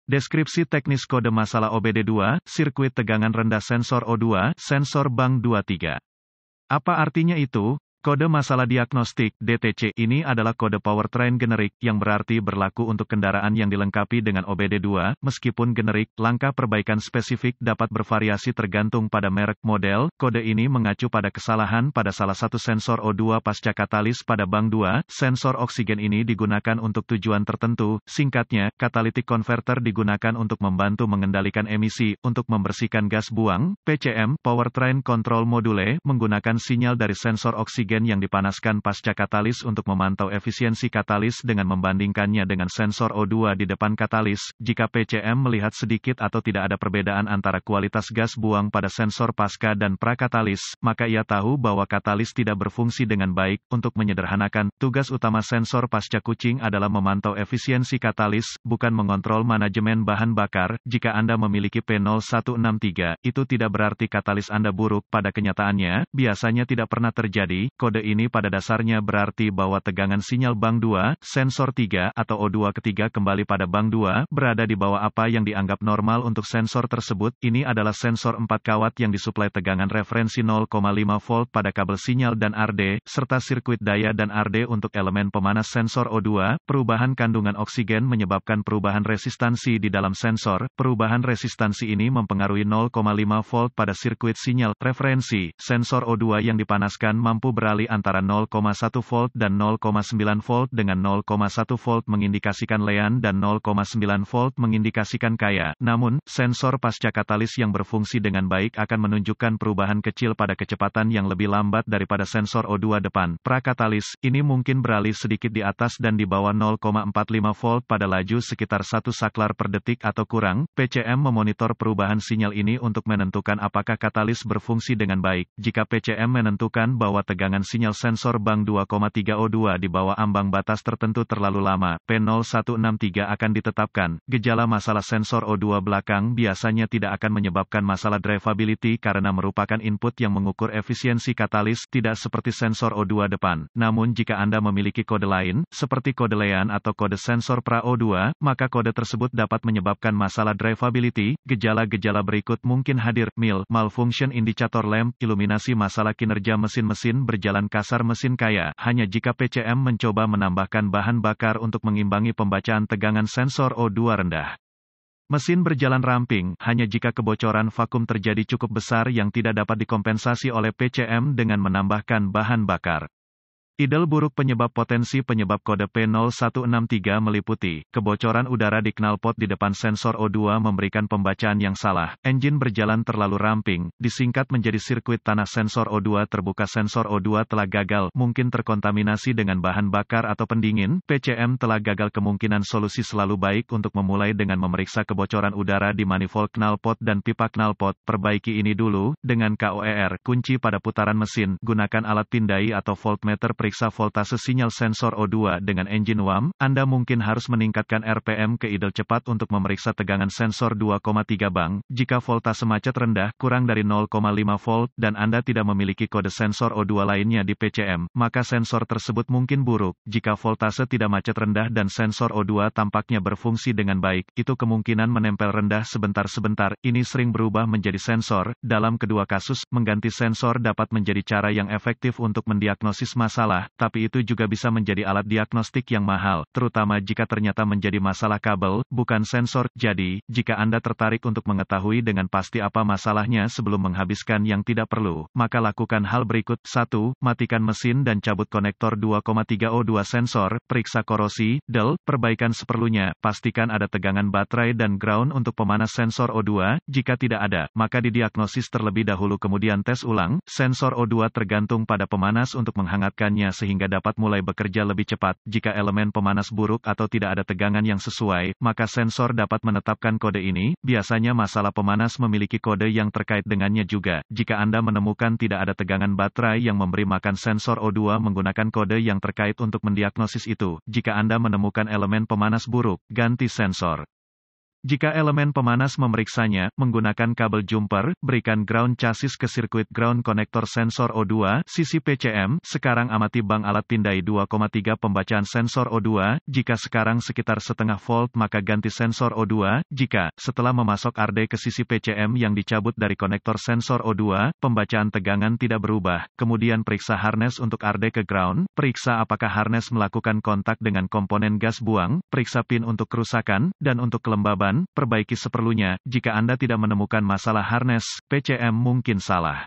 Deskripsi teknis kode masalah OBD2, sirkuit tegangan rendah sensor O2, sensor bank 23. Apa artinya itu? Kode masalah diagnostik (DTC) ini adalah kode powertrain generik, yang berarti berlaku untuk kendaraan yang dilengkapi dengan OBD2, meskipun generik, langkah perbaikan spesifik dapat bervariasi tergantung pada merek model. Kode ini mengacu pada kesalahan pada salah satu sensor O2 pasca katalis pada bank 2, sensor oksigen ini digunakan untuk tujuan tertentu, singkatnya, catalytic converter digunakan untuk membantu mengendalikan emisi, untuk membersihkan gas buang. PCM, Powertrain Control Module, menggunakan sinyal dari sensor oksigen yang dipanaskan pasca katalis untuk memantau efisiensi katalis dengan membandingkannya dengan sensor O2 di depan katalis. Jika PCM melihat sedikit atau tidak ada perbedaan antara kualitas gas buang pada sensor pasca dan prakatalis, maka ia tahu bahwa katalis tidak berfungsi dengan baik. Untuk menyederhanakan, tugas utama sensor pasca kucing adalah memantau efisiensi katalis, bukan mengontrol manajemen bahan bakar. Jika Anda memiliki P0163, itu tidak berarti katalis Anda buruk. Pada kenyataannya, biasanya tidak pernah terjadi. Kode ini pada dasarnya berarti bahwa tegangan sinyal bank 2, sensor 3, atau O2 ketiga kembali pada bank 2, berada di bawah apa yang dianggap normal untuk sensor tersebut. Ini adalah sensor 4 kawat yang disuplai tegangan referensi 0,5 volt pada kabel sinyal dan RD, serta sirkuit daya dan RD untuk elemen pemanas sensor O2. Perubahan kandungan oksigen menyebabkan perubahan resistansi di dalam sensor. Perubahan resistansi ini mempengaruhi 0,5 volt pada sirkuit sinyal referensi. Sensor O2 yang dipanaskan mampu beralih antara 0,1 volt dan 0,9 volt dengan 0,1 volt mengindikasikan lean dan 0,9 volt mengindikasikan kaya. Namun, sensor pasca katalis yang berfungsi dengan baik akan menunjukkan perubahan kecil pada kecepatan yang lebih lambat daripada sensor O2 depan. Prakatalis, ini mungkin beralih sedikit di atas dan di bawah 0,45 volt pada laju sekitar 1 saklar per detik atau kurang. PCM memonitor perubahan sinyal ini untuk menentukan apakah katalis berfungsi dengan baik. Jika PCM menentukan bahwa tegangan sinyal sensor bank 2,3 O2 di bawah ambang batas tertentu terlalu lama, P0163 akan ditetapkan. Gejala masalah sensor O2 belakang biasanya tidak akan menyebabkan masalah drivability karena merupakan input yang mengukur efisiensi katalis, tidak seperti sensor O2 depan. Namun jika Anda memiliki kode lain, seperti kode lean atau kode sensor pra O2, maka kode tersebut dapat menyebabkan masalah drivability. Gejala-gejala berikut mungkin hadir: malfunction indicator lamp, iluminasi, masalah kinerja mesin berjalan kasar, mesin kaya. Hanya jika PCM mencoba menambahkan bahan bakar untuk mengimbangi pembacaan tegangan sensor O2 rendah. Mesin berjalan ramping, hanya jika kebocoran vakum terjadi cukup besar yang tidak dapat dikompensasi oleh PCM dengan menambahkan bahan bakar. Idle buruk. Penyebab potensi penyebab kode P0163 meliputi kebocoran udara di knalpot di depan sensor O2 memberikan pembacaan yang salah, engine berjalan terlalu ramping, disingkat menjadi sirkuit tanah sensor O2 terbuka, sensor O2 telah gagal, mungkin terkontaminasi dengan bahan bakar atau pendingin. PCM telah gagal. Kemungkinan solusi selalu baik untuk memulai dengan memeriksa kebocoran udara di manifold knalpot dan pipa knalpot. Perbaiki ini dulu dengan KOER, kunci pada putaran mesin. Gunakan alat pindai atau voltmeter. Periksa voltase sinyal sensor O2 dengan engine WAM. Anda mungkin harus meningkatkan RPM ke idle cepat untuk memeriksa tegangan sensor 2,3 bang. Jika voltase macet rendah, kurang dari 0,5 volt, dan Anda tidak memiliki kode sensor O2 lainnya di PCM, maka sensor tersebut mungkin buruk. Jika voltase tidak macet rendah dan sensor O2 tampaknya berfungsi dengan baik, itu kemungkinan menempel rendah sebentar-sebentar. Ini sering berubah menjadi sensor. Dalam kedua kasus, mengganti sensor dapat menjadi cara yang efektif untuk mendiagnosis masalah, tapi itu juga bisa menjadi alat diagnostik yang mahal, terutama jika ternyata menjadi masalah kabel, bukan sensor. Jadi, jika Anda tertarik untuk mengetahui dengan pasti apa masalahnya sebelum menghabiskan yang tidak perlu, maka lakukan hal berikut. 1. Matikan mesin dan cabut konektor 2,3 O2 sensor. Periksa korosi, del, perbaikan seperlunya. Pastikan ada tegangan baterai dan ground untuk pemanas sensor O2. Jika tidak ada, maka didiagnosis terlebih dahulu kemudian tes ulang. Sensor O2 tergantung pada pemanas untuk menghangatkannya sehingga dapat mulai bekerja lebih cepat. Jika elemen pemanas buruk atau tidak ada tegangan yang sesuai, maka sensor dapat menetapkan kode ini. Biasanya masalah pemanas memiliki kode yang terkait dengannya juga. Jika Anda menemukan tidak ada tegangan baterai yang memberi makan sensor O2, menggunakan kode yang terkait untuk mendiagnosis itu. Jika Anda menemukan elemen pemanas buruk, ganti sensor. Jika elemen pemanas memeriksanya, menggunakan kabel jumper, berikan ground chassis ke sirkuit ground connector sensor O2, sisi PCM, sekarang amati bank alat pindai 2,3 pembacaan sensor O2, jika sekarang sekitar setengah volt maka ganti sensor O2, jika, setelah memasok RD ke sisi PCM yang dicabut dari konektor sensor O2, pembacaan tegangan tidak berubah, kemudian periksa harness untuk RD ke ground, periksa apakah harness melakukan kontak dengan komponen gas buang, periksa pin untuk kerusakan, dan untuk kelembaban, perbaiki seperlunya. Jika Anda tidak menemukan masalah harness, PCM mungkin salah.